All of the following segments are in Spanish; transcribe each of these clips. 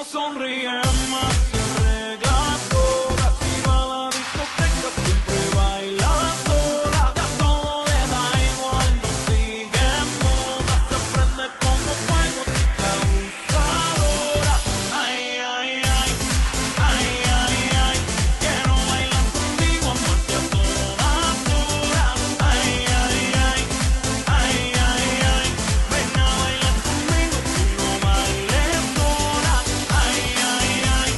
no sonríe más, se arregla toda, si va a la discoteca siempre baila sola, ya todo le da igual, no sigue en moda, se prende como fuego, chica abusadora. Ay, ay, ay, ay, ay, ay, quiero bailar contigo, amarte a todas horas. Ay, ay, ay, ay, ay, ay, ven a bailar conmigo, tú no bailes sola. Ay, ay, ay,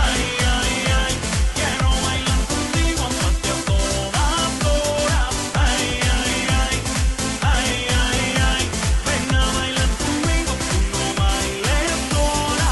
ay, ay, ay, quiero bailar contigo, amarte a todas horas. Ay, ay, ay, ay, ay, ay, ven a bailar conmigo, tú no bailes sola.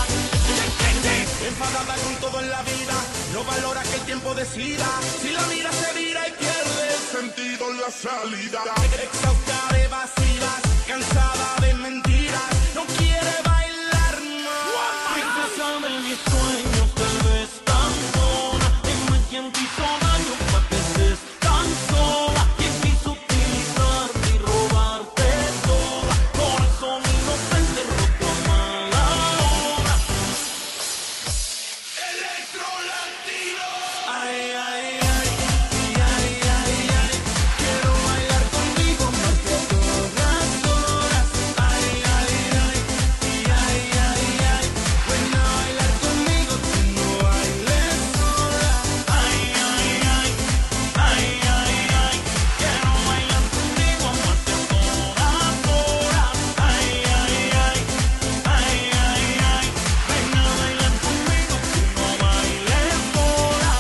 Enfadada con todo en la vida, no valora que el tiempo decida. Si la mira se vira y pierde el sentido en la salida. Exhausta de vacías, cansada de mentiras, no quiere bailar más. Princesa de mis sueños, te ves tan sola. Dime quién te hizo daño pa' que estés tan sola. Quién quiso utilizarte y robarte toda. Corazón inocente roto a mala hora. Electro Latino. Ay, ay, ay, ay, ay, ay, quiero bailar contigo más que a todas horas. Ay, ay, ay, ay, ay, ay, ven a bailar conmigo, tú no bailes sola. Ay, ay, ay, ay, ay, ay, quiero bailar contigo más que a todas horas. Ay, ay, ay, ay, ay, ay, ven a bailar conmigo, tú no bailes sola.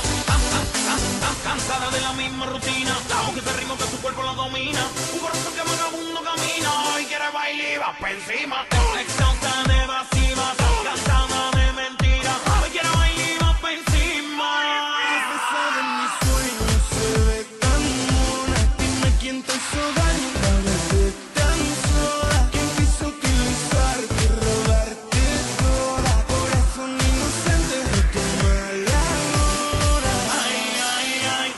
Cansada de la misma rutina, aunque ese ritmo que su cuerpo lo domina. Un corazón que vagabundo camina, hoy quiere bailar y va pa' encima. Exhausta de evasivas, cansada de mentiras, hoy quiere bailar y va pa' encima. Princesa de mis sueños, se ve tan mona. Dime quién te hizo daño para verte tan sola. Quién quiso utilizarte y robarte toda. Corazón inocente roto a mala hora. Ay, ay, ay,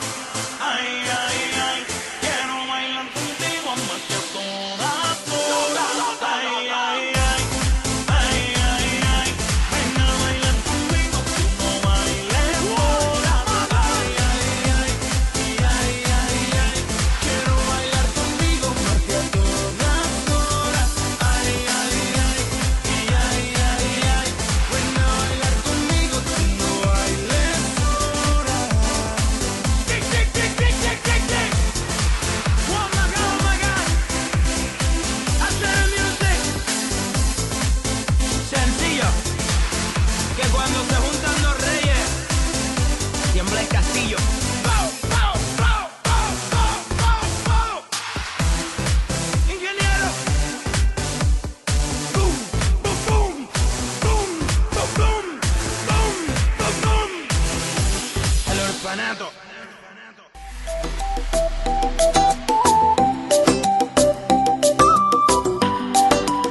ay, ay, ay, quiero bailar contigo más que a todas horas. Ay, ay, ay, ay, ay, ay, ven a bailar conmigo, tú no bailes sola. Ay, ay, ay, ay, ay, ay, quiero bailar contigo más que a todas horas. Ay, ay, ay, ay, ay, ay, ven a bailar conmigo, tú no bailes sola. Tick, tick, tick, tick, tick, tick, tick. Oh my God, oh my God. Hacer el music. Sencillo. Que cuando se juntan los reyes, tiembla el castillo. Pow, pow, pow, pow, pow, pow, pow. Ingeniero. Boom, boom, boom, boom, boom, boom, boom, boom, boom. El orfanato.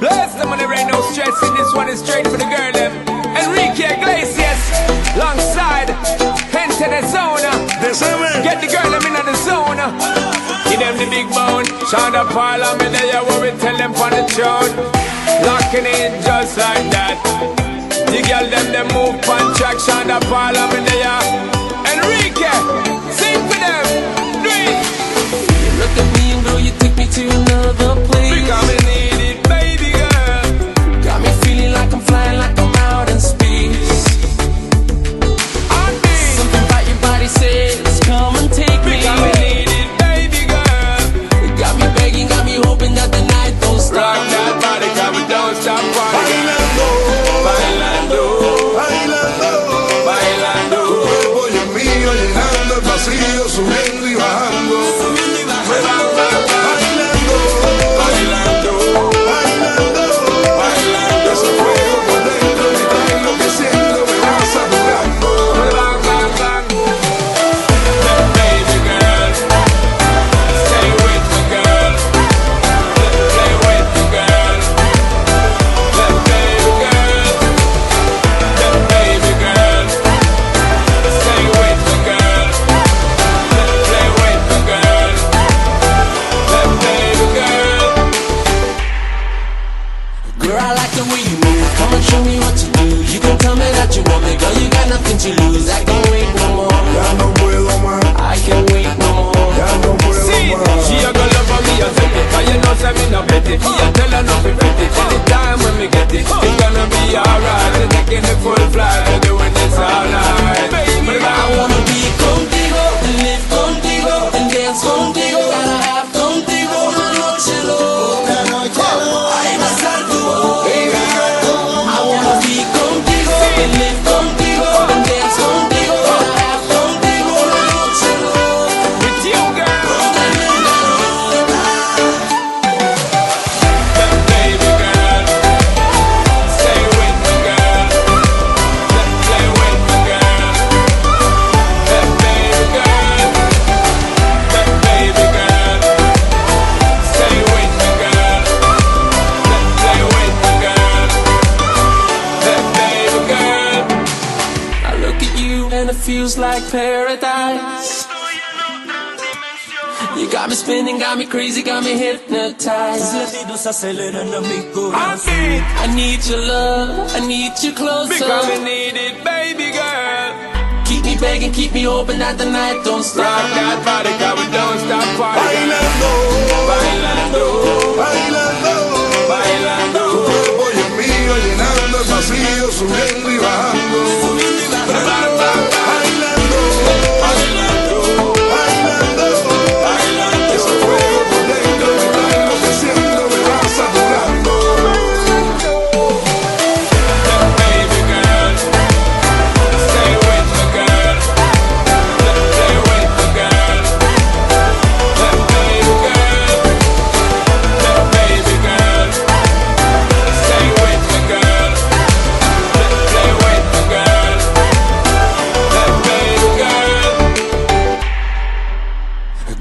Bless them when there ain't no stressing. This one is straight for the girl them. Enrique Iglesias, alongside Gente de Zona. Get the girl them in the zone. Give them the big bone. Shonda Parliament, they are what we tell them on the throne. Locking in just like that. The girl them they move on track. Shonda Parliament, they are. Enrique, sing for them. Do it. You look at me and girl, you take me to another place. Because me need it, baby girl. Got me feeling like I'm flying, like I'm out in space. On me. Something about your body says, come and take me. Because me need it, baby girl. Got me begging, got me hoping that the night don't stop. Rock that body, come and don't stop partying. Bailando, Bailando, bailando. bailando. Tu cuerpo y el mío llenando el vacío, subiendo y bajando. Bailando, Bailando, bailando, bailando. Ese fuego por dentro y todo enloqueciendo me va saturando. bang, bang, bang. That baby girl, stay with me, girl. Stay with me, girl. That baby girl, that baby girl. Stay with me, girl. Stay with me, girl. That baby girl. Girl, I like the way you move. Come and show me what to do. You can tell It's gonna be alright. We're taking the full flight. We're doing this all night. Baby, I wanna be contigo, and live contigo, and dance contigo. Gotta have contigo una noche loca. Ay, pasar tu voz. I wanna be contigo, and live contigo, and dance contigo. Gotta have contigo una noche loca. with you, girl. Baby girl, stay with me, girl. Play with me, girl. Baby girl, baby girl, stay with me, girl. Play with me, girl. Baby girl. I look at you and it feels like paradise. You got me spinning, got me crazy, got me hypnotized. Latidos aceleran a mi corazón. I need your love, I need you closer. Because we need it, baby girl. Keep me begging, keep me hoping that the night don't Rock stop. that body, cause we don't stop partying. Bailando, Bailando, bailando, bailando. tu cuerpo y el mío llenando el vacío, subiendo y bajando. Bailando, bailando, ese fuego por dentro me está enloqueciendo, me va saturando. Baby girl, stay with me, girl. Stay with me, girl. Baby girl, baby girl, stay with me, girl. Stay with me, girl. Baby girl.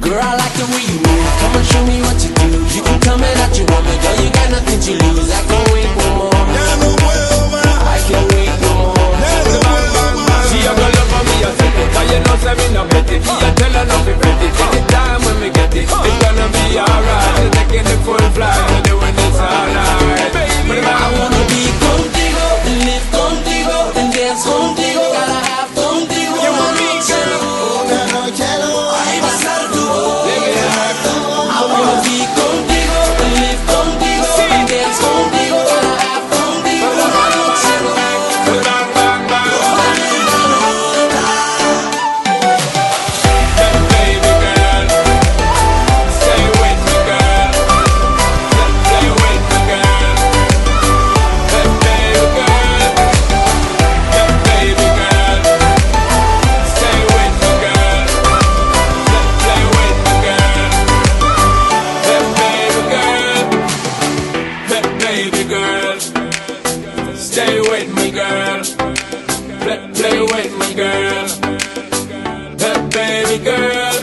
Girl, I like the way you move. Come and show me what you do. You can tell me that you want me, girl. You got nothing to lose. I can't wait no more. Ya no puedo más, I can't wait no more. ya no puedo más. She a go love for me, I said it. Cause you know say me no bet it. Me a tell her not to bet it. Take the time when me get it. It's gonna be alright. We're taking the full flight. We're doing this all night. Baby, I wanna be contigo, and live contigo, and dance contigo. Gotta have contigo. You want me, girl? Ay, pasar tu voz. I wanna be contigo, and live contigo, and dance contigo. Gotta have contigo. Una noche loca. Bang, bang, bang. Baby girl, stay with me, girl. Stay with me, girl. Baby girl, baby girl, stay with me, girl. Stay with me, girl. Baby girl, stay with me, girl. Play with me, girl. Baby girl.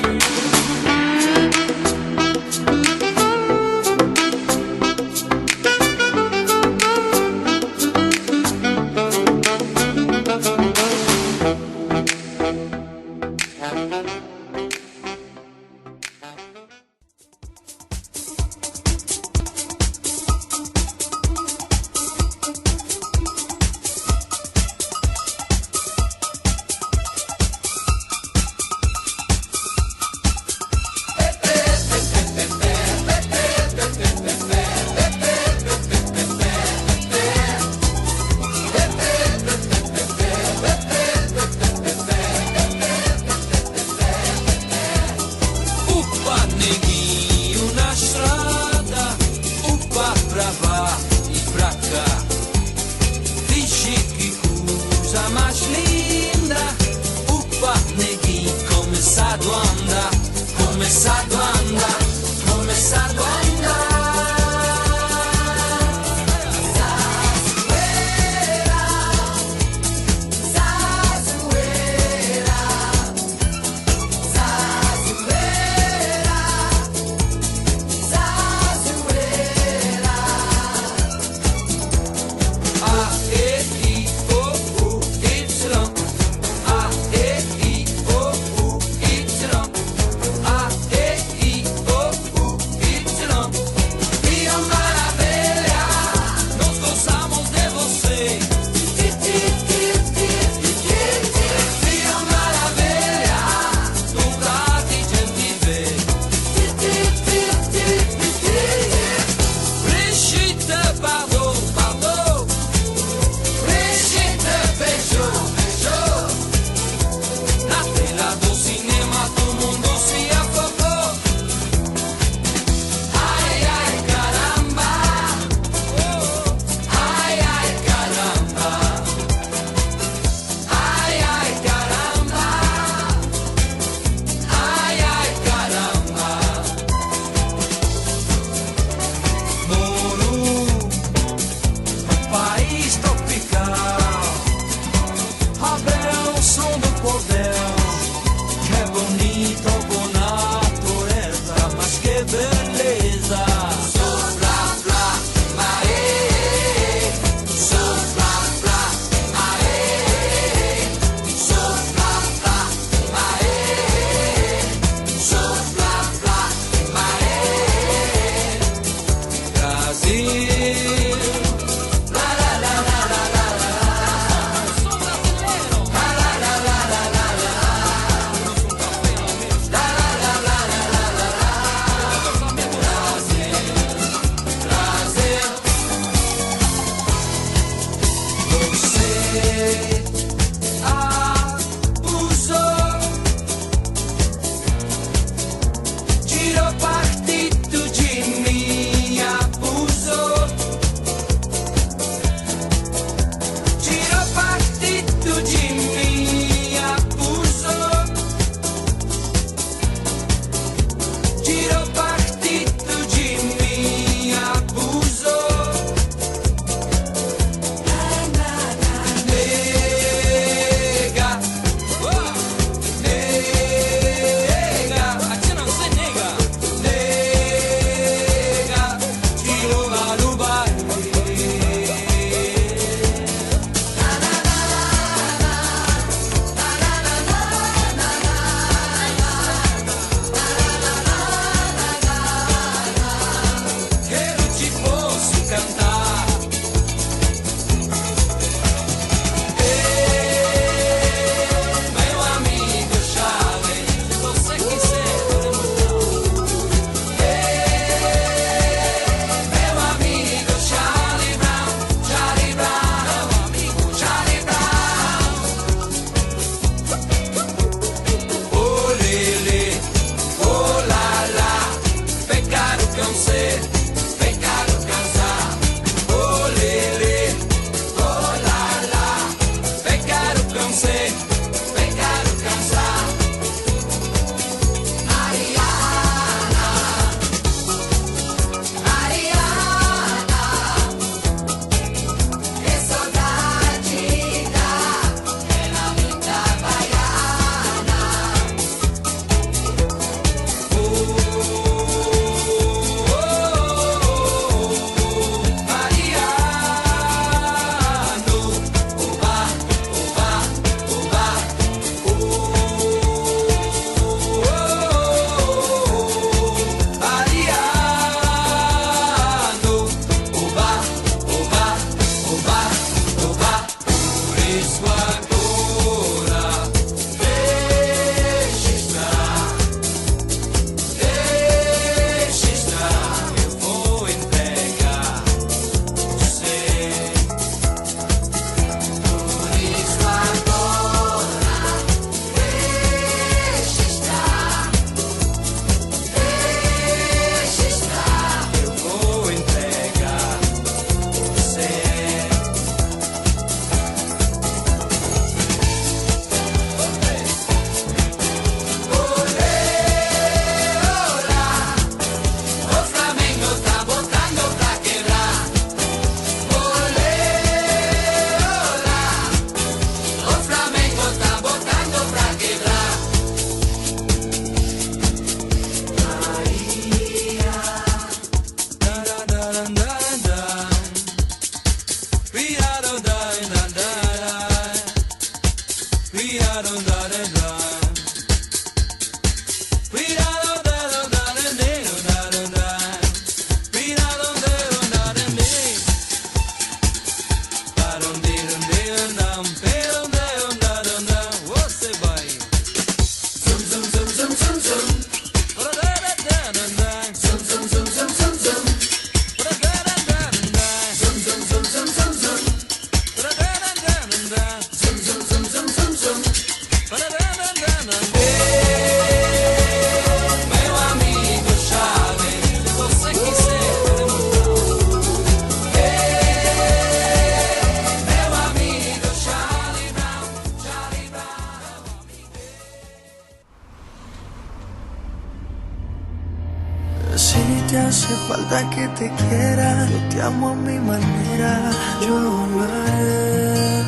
Si te hace falta que te quiera, yo te amo a mi manera, yo lo haré.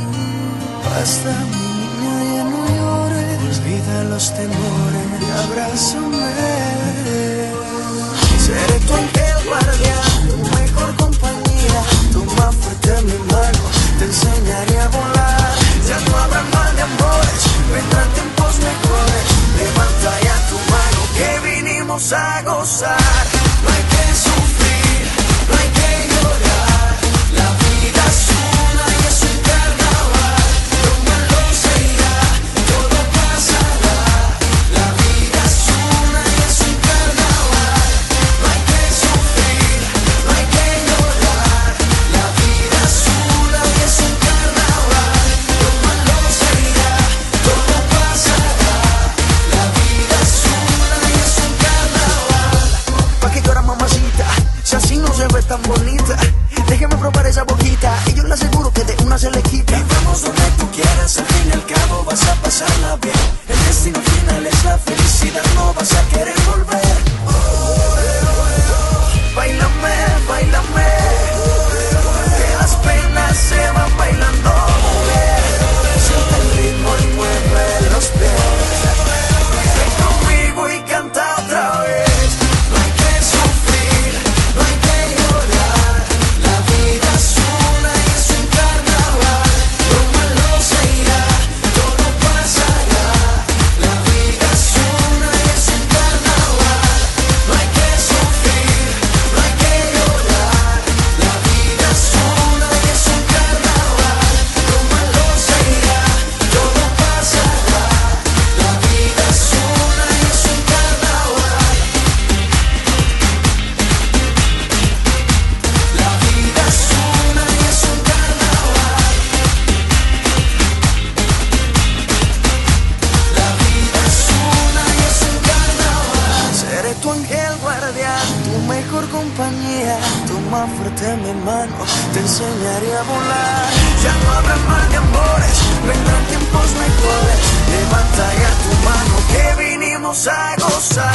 Basta mi niña, ya no llores, olvida los temores y abrázame. Seré tu ángel guardián, tu mejor compañía, toma fuerte mi mano, te enseñaré a volar. Ya no habrá mal de amores, vendrán tiempos mejores, levanta ya tu mano que vinimos a gozar. No hay que sufrir, no hay que llorar, la vida es una y es un carnaval. Lo malo se irá, todo pasará, la vida es una y es un carnaval. No hay que sufrir, no hay que llorar, la vida es una y es un carnaval. Lo malo se irá, todo pasará, la vida es una y es un carnaval. Pa' que llora mamacita, si así no se ve tan bonita, déjeme probar esa boquita y yo le aseguro que de una se le quita. Y vamos donde tú quieras, al fin y al cabo vas a pasarla bien. El destino final es la felicidad, no vas a querer volver. Báilame, báilame, que las penas se van bailando. Siente el ritmo y mueve los pies. Ven conmigo y canta otra vez. No hay que sufrir, no hay que llorar, la vida es una y es un carnaval. Lo malo se irá, todo pasará, la vida es una y es un carnaval. No hay que sufrir, no hay que llorar, la vida es una y es un carnaval. Lo malo se irá, todo pasará, la vida es una y es un carnaval. La vida es una y es un carnaval. La vida es una y es un carnaval. Seré tu ángel guardián, tu mejor compañía, toma fuerte mi mano, te enseñaré a volar. Ya no habrá mal de amores, vendrán tiempos mejores, levanta ya tu mano que vinimos a gozar.